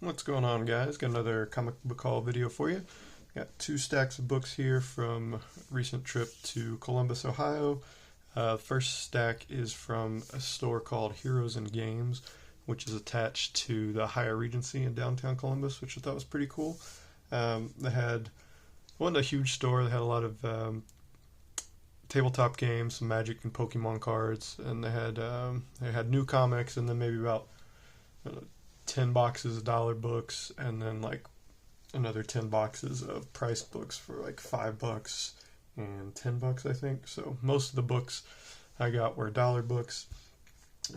What's going on, guys? Got another comic book haul video for you. Got two stacks of books here from a recent trip to Columbus, Ohio. First stack is from a store called Heroes and Games, which is attached to the Hyatt Regency in downtown Columbus, which I thought was pretty cool. It wasn't a huge store. They had a lot of tabletop games, some Magic and Pokemon cards, and they had new comics, and then maybe about 10 boxes of dollar books, and then like another 10 boxes of priced books for like $5 and $10, I think. So most of the books I got were dollar books.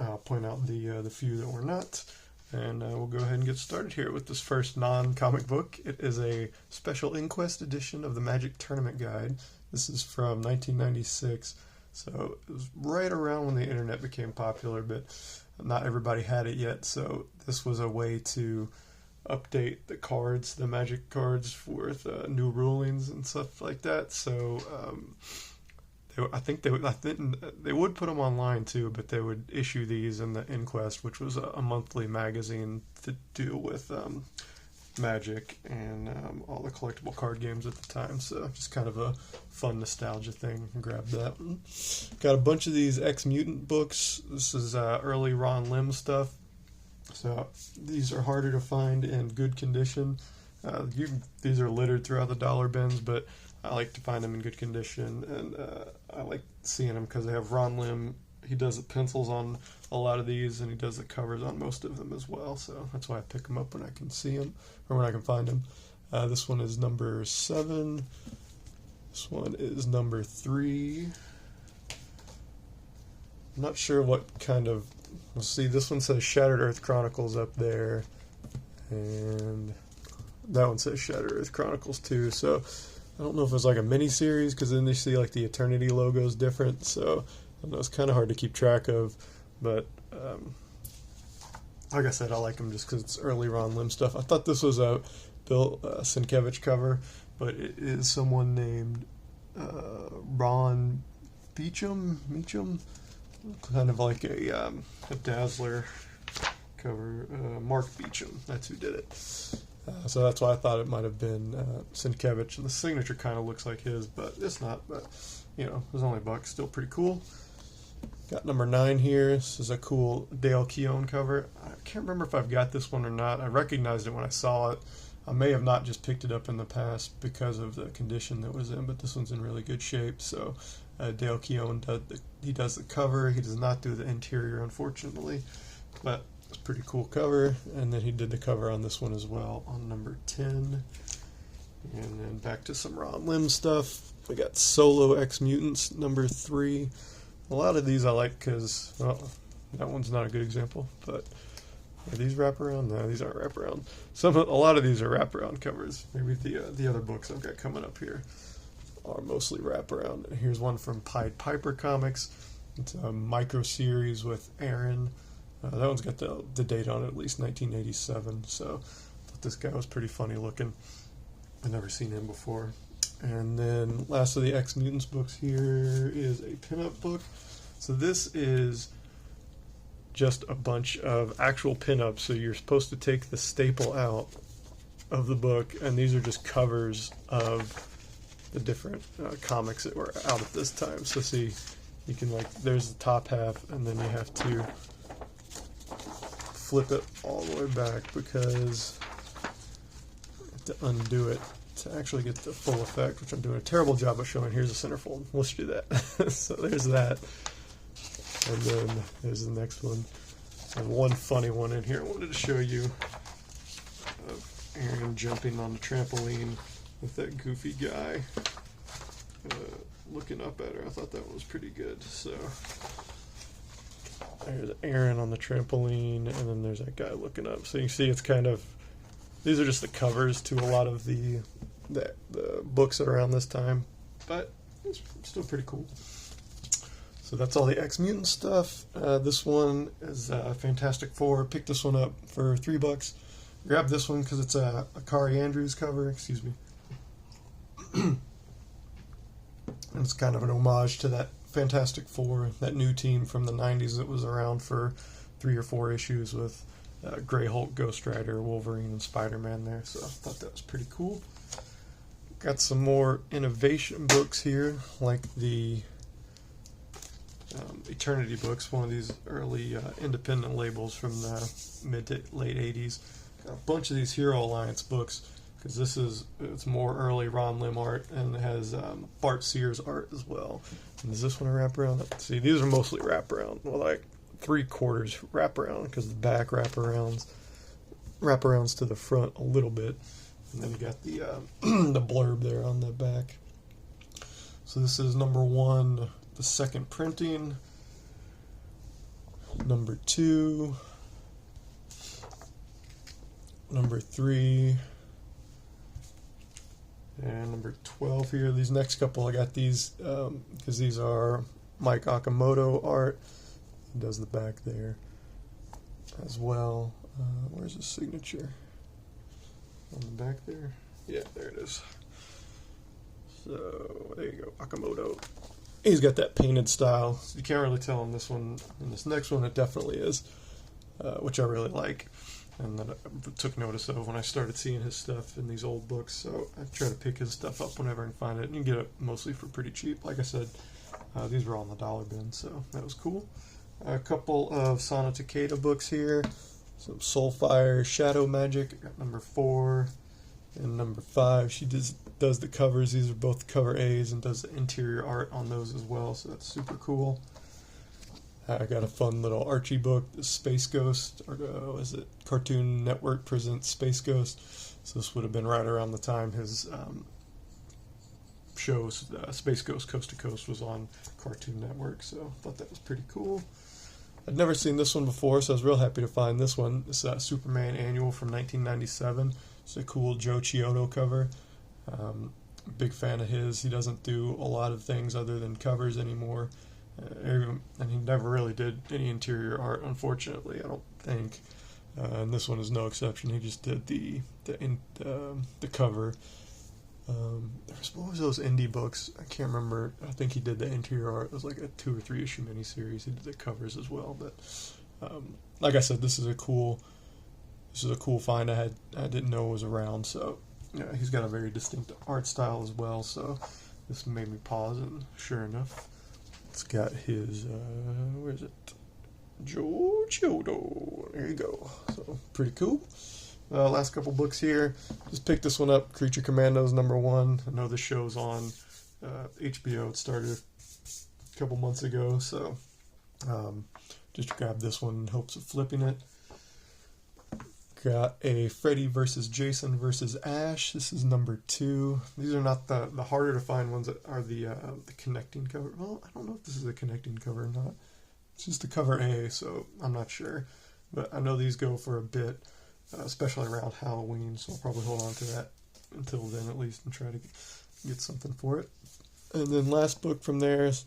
I'll point out the few that were not, and we'll go ahead and get started here with this first non-comic book. It is a special Inquest edition of the Magic Tournament Guide. This is from 1996, so it was right around when the internet became popular, but not everybody had it yet, so this was a way to update the cards, the Magic cards, with new rulings and stuff like that. So I think they would put them online too, but they would issue these in the Inquest, which was a monthly magazine to deal with Magic and all the collectible card games at the time. So just kind of a fun nostalgia thing. Grab that one. Got a bunch of these Ex-Mutant books. This is early Ron Lim stuff. So these are harder to find in good condition. These are littered throughout the dollar bins, but I like to find them in good condition, and I like seeing them because they have Ron Lim. He does the pencils on a lot of these, and he does the covers on most of them as well. So that's why I pick them up when I can see them, or when I can find them. This one is number 7. This one is number 3. I'm not sure what kind of... Let's see, this one says Shattered Earth Chronicles up there, and that one says Shattered Earth Chronicles too. So I don't know if it's like a mini-series, because then you see like the Eternity logo is different, so I know it's kind of hard to keep track of, but like I said, I like them just because it's early Ron Lim stuff. I thought this was a Bill Sienkiewicz cover, but it is someone named Ron Meacham, kind of like a Dazzler cover. Mark Beecham, that's who did it. So that's why I thought it might have been Sienkiewicz, and the signature kind of looks like his, but it's not. But you know, it was only $1, still pretty cool. Got number 9 here. This is a cool Dale Keown cover. I can't remember if I've got this one or not. I recognized it when I saw it. I may have not just picked it up in the past because of the condition that it was in, but this one's in really good shape. So Dale Keown does the cover. He does not do the interior, unfortunately, but it's a pretty cool cover. And then he did the cover on this one as well on number 10. And then back to some Ron Lim stuff. We got Solo Ex-Mutants number 3. A lot of these I like because, well, that one's not a good example, but are these wraparound? No, these aren't wraparound. A lot of these are wraparound covers. Maybe the other books I've got coming up here are mostly wraparound. And here's one from Pied Piper Comics. It's a micro series with Aaron. That one's got the date on it, at least 1987. So I thought this guy was pretty funny looking. I've never seen him before. And then last of the Ex-Mutants books here is a pinup book. So this is just a bunch of actual pinups. So you're supposed to take the staple out of the book, and these are just covers of the different comics that were out at this time. So see, you can there's the top half, and then you have to flip it all the way back because you have to undo it to actually get the full effect, which I'm doing a terrible job of showing. Here's the centerfold. Let's do that. So there's that. And then there's the next one. And one funny one in here I wanted to show you of Aaron jumping on the trampoline with that goofy guy looking up at her. I thought that one was pretty good. So there's Aaron on the trampoline, and then there's that guy looking up. So you see it's kind of, these are just the covers to a lot of the books that are around this time, but it's still pretty cool. So that's all the Ex-Mutant stuff. This one is Fantastic Four. Picked this one up for $3. Grabbed this one because it's a Kari Andrews cover. Excuse me. And it's kind of an homage to that Fantastic Four, that new team from the 90s that was around for 3 or 4 issues with Grey Hulk, Ghost Rider, Wolverine, and Spider-Man there. So I thought that was pretty cool. Got some more innovation books here, like the Eternity books, one of these early independent labels from the mid to late 80s. Got a bunch of these Hero Alliance books, because it's more early Ron Lim art, and it has Bart Sears art as well. And is this one a wraparound? See, these are mostly wraparound, well, like 3/4 wraparound, because the back wraparounds to the front a little bit, and then you got the the blurb there on the back. So this is number 1, the second printing. Number 2, number 3, and number 12 here. These next couple, I got these because these are Mike Okamoto art. He does the back there as well. Where's his signature? On the back there? Yeah, there it is. So, there you go, Okamoto. He's got that painted style. You can't really tell in this one. In this next one, it definitely is, which I really like, and that I took notice of when I started seeing his stuff in these old books. So I try to pick his stuff up whenever I can find it, and you can get it mostly for pretty cheap. Like I said, these were all in the dollar bin, so that was cool. A couple of Sana Takeda books here. Some Soulfire Shadow Magic. I got number 4 and number 5. She does the covers. These are both cover A's, and does the interior art on those as well, so that's super cool. I got a fun little Archie book, the Space Ghost, or is it Cartoon Network presents Space Ghost. So this would have been right around the time his shows, Space Ghost Coast to Coast, was on Cartoon Network, so I thought that was pretty cool. I'd never seen this one before, so I was real happy to find this one. It's a Superman Annual from 1997. It's a cool Joe Chiodo cover. Big fan of his. He doesn't do a lot of things other than covers anymore. And he never really did any interior art, unfortunately, I don't think. And this one is no exception. He just did the cover. What was those indie books? I can't remember. I think he did the interior art. It was like a 2 or 3 issue miniseries. He did the covers as well. But like I said, this is a cool find. I didn't know it was around. So yeah, he's got a very distinct art style as well. So this made me pause, and sure enough, it's got his where is it? Joe Chiodo. There you go. So pretty cool. Last couple books here. Just picked this one up, Creature Commandos #1. I know the show's on HBO. It started a couple months ago, so just grabbed this one in hopes of flipping it. Got a Freddy vs. Jason vs. Ash. This is #2. These are not the harder to find ones that are the connecting cover. Well, I don't know if this is a connecting cover or not. It's just the cover A, so I'm not sure. But I know these go for a bit. Especially around Halloween, so I'll probably hold on to that until then at least and try to get something for it. And then last book from there is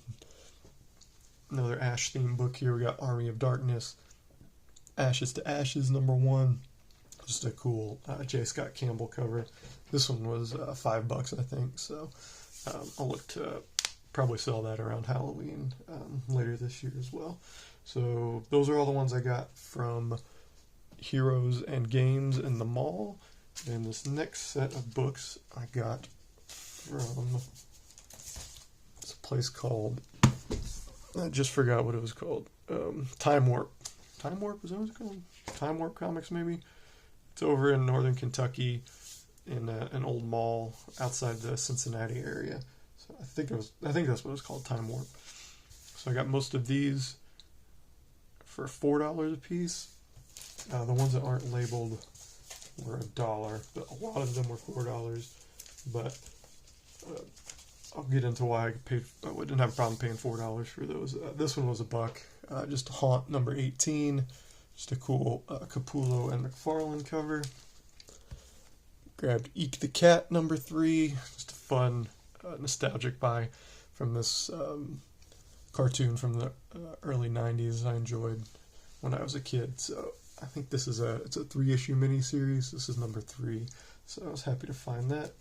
another Ash themed book here. We got Army of Darkness, Ashes to Ashes #1. Just a cool J. Scott Campbell cover. This one was $5, I think, so I'll look to probably sell that around Halloween later this year as well. So those are all the ones I got from Heroes and Games in the mall. And this next set of books I got from this place called, I just forgot what it was called, Time Warp. Time Warp, is that what it's called? Time Warp Comics, maybe? It's over in northern Kentucky in an old mall outside the Cincinnati area. So I think that's what it's called, Time Warp. So I got most of these for $4 a piece. The ones that aren't labeled were $1, but a lot of them were $4. But I'll get into why I didn't have a problem paying $4 for those. This one was $1. Just Haunt #18. Just a cool Capullo and McFarlane cover. Grabbed Eek the Cat #3. Just a fun, nostalgic buy from this cartoon from the early 90s I enjoyed when I was a kid. So I think this is it's a 3-issue miniseries. This is #3, so I was happy to find that.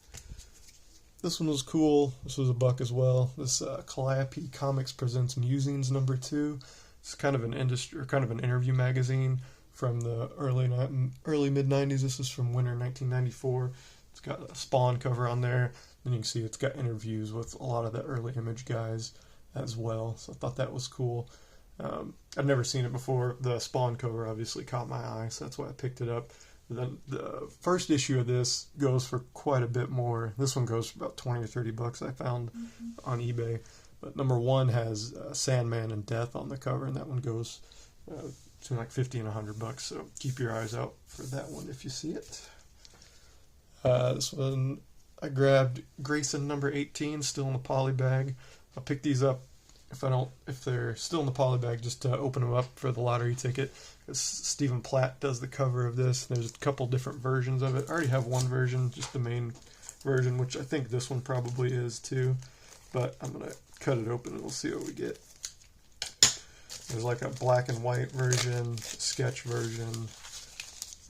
This one was cool. This was $1 as well. This Calliope Comics presents Musings #2. It's kind of an interview magazine from the early mid 90s. This is from winter 1994. It's got a Spawn cover on there. And you can see it's got interviews with a lot of the early Image guys as well. So I thought that was cool. I've never seen it before. The Spawn cover obviously caught my eye, so that's why I picked it up. Then the first issue of this goes for quite a bit more. This one goes for about 20 or 30 bucks I found on eBay. But number 1 has Sandman and Death on the cover, and that one goes between like 50 and 100 bucks. So keep your eyes out for that one if you see it. This one I grabbed Grayson number 18, still in the poly bag. I'll pick these up if they're still in the poly bag, just to open them up for the lottery ticket. Because Stephen Platt does the cover of this. There's a couple different versions of it. I already have one version, just the main version, which I think this one probably is too. But I'm gonna cut it open and we'll see what we get. There's like a black and white version, sketch version,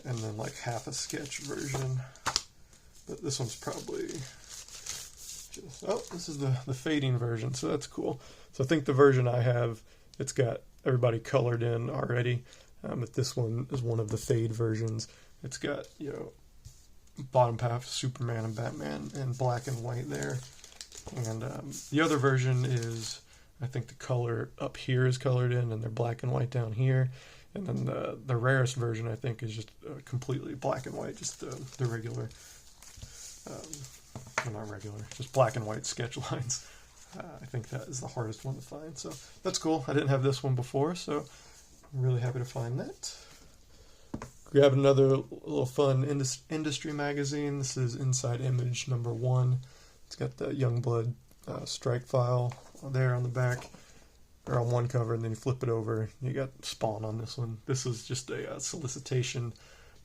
and then like half a sketch version. But this one's probably just, oh, this is the fading version, so that's cool. So I think the version I have, it's got everybody colored in already, but this one is one of the fade versions. It's got, you know, bottom half Superman and Batman in black and white there. And the other version is, I think the color up here is colored in and they're black and white down here. And then the rarest version, I think, is just completely black and white, just the regular, well, not regular, just black and white sketch lines. I think that is the hardest one to find. So that's cool. I didn't have this one before, so I'm really happy to find that. Grab another little fun industry magazine. This is Inside Image number 1. It's got the Youngblood strike file there on the back, or on one cover, and then you flip it over. You got Spawn on this one. This is just a solicitation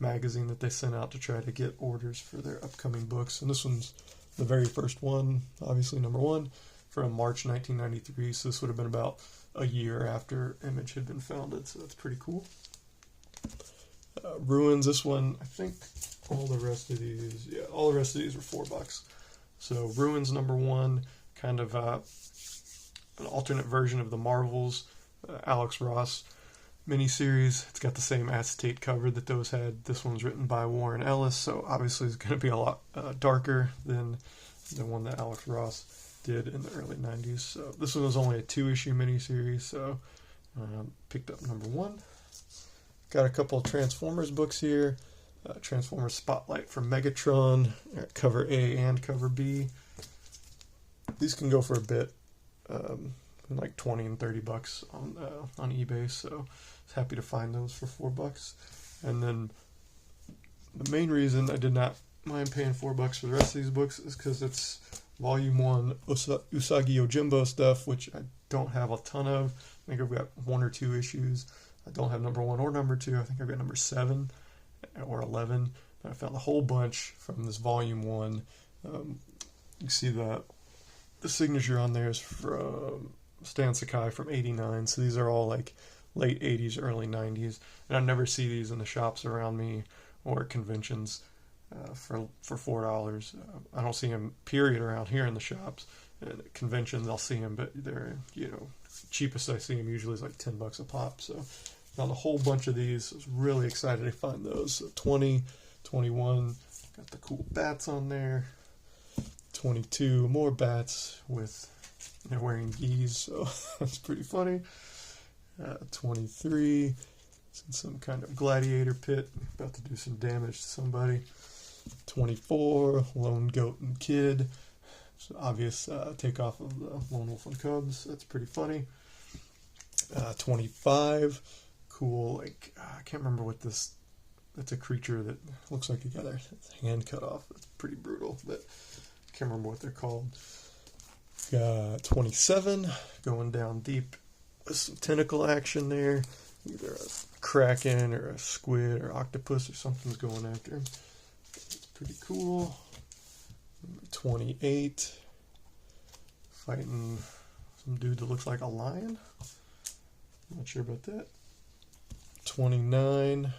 magazine that they sent out to try to get orders for their upcoming books. And this one's the very first one, obviously number 1, from March 1993. So this would have been about a year after Image had been founded. So that's pretty cool. Ruins, this one, I think all the rest of these were $4. So Ruins number 1, kind of an alternate version of the Marvels, Alex Ross miniseries. It's got the same acetate cover that those had. This one's written by Warren Ellis, so obviously it's going to be a lot darker than the one that Alex Ross did in the early 90s. So this one was only a 2-issue miniseries, so picked up number 1. Got a couple of Transformers books here. Transformers Spotlight for Megatron, cover A and cover B. These can go for a bit, like 20 and 30 bucks on eBay, so I was happy to find those for $4. And then the main reason I did not mind paying $4 for the rest of these books is because it's Volume 1 Usagi Yojimbo stuff, which I don't have a ton of. I think I've got 1 or 2 issues. I don't have number 1 or number 2. I think I've got number 7 or 11. I found a whole bunch from this Volume 1. You see the signature on there is from Stan Sakai from '89. So these are all like late 80s, early 90s. And I never see these in the shops around me or at conventions for $4. I don't see them, period, around here in the shops. And at conventions, I'll see them, but they're, you know, cheapest I see them usually is like $10 a pop. So found a whole bunch of these. I was really excited to find those. So 20, 21, got the cool bats on there. 22, more bats with, you know, wearing geese, so that's pretty funny. 23, it's in some kind of gladiator pit, about to do some damage to somebody. 24, Lone Goat and Kid. It's an obvious takeoff of the Lone Wolf and Cubs. That's pretty funny. 25, cool, like, I can't remember what this, that's a creature that looks like he got a hand cut off. It's pretty brutal, but I can't remember what they're called. 27, going down deep with some tentacle action there. Either a kraken or a squid or octopus or something's going after him. It's pretty cool. 28, fighting some dude that looks like a lion. Not sure about that. 29,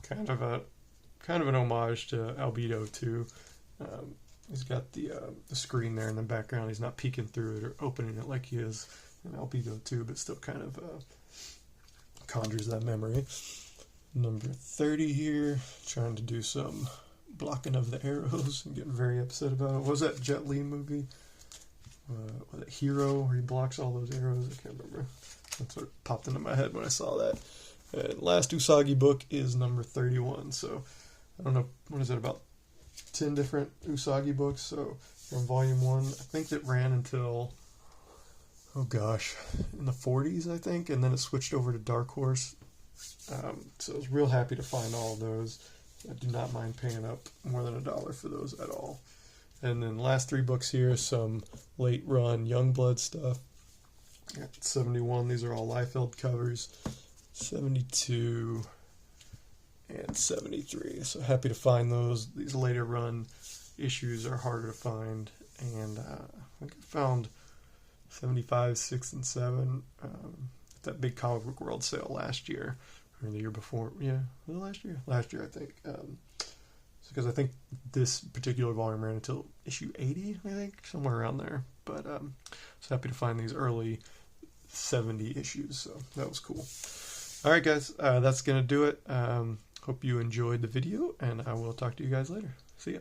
kind of an homage to Albedo too. He's got the screen there in the background. He's not peeking through it or opening it like he is in Albedo too, but still kind of conjures that memory. Number 30 here, trying to do some blocking of the arrows and getting very upset about it. What was that Jet Li movie? Was it Hero, where he blocks all those arrows? I can't remember. That's what popped into my head when I saw that. Last Usagi book is number 31, so I don't know, what is it, about 10 different Usagi books, so from volume 1, I think that ran until, oh gosh, in the 40s, I think, and then it switched over to Dark Horse. So I was real happy to find all of those. I do not mind paying up more than $1 for those at all. And then last 3 books here, some late run Youngblood stuff. Got 71, these are all Liefeld covers. 72 and 73. So happy to find those. These later run issues are harder to find. And I think I found 75, 6, and 7 at that big comic book world sale last year. Or the year before. Yeah, was it last year? Last year, I think. Because I think this particular volume ran until issue 80, I think, somewhere around there. But I was happy to find these early 70 issues, so that was cool. Alright guys, that's going to do it. Hope you enjoyed the video, and I will talk to you guys later. See ya.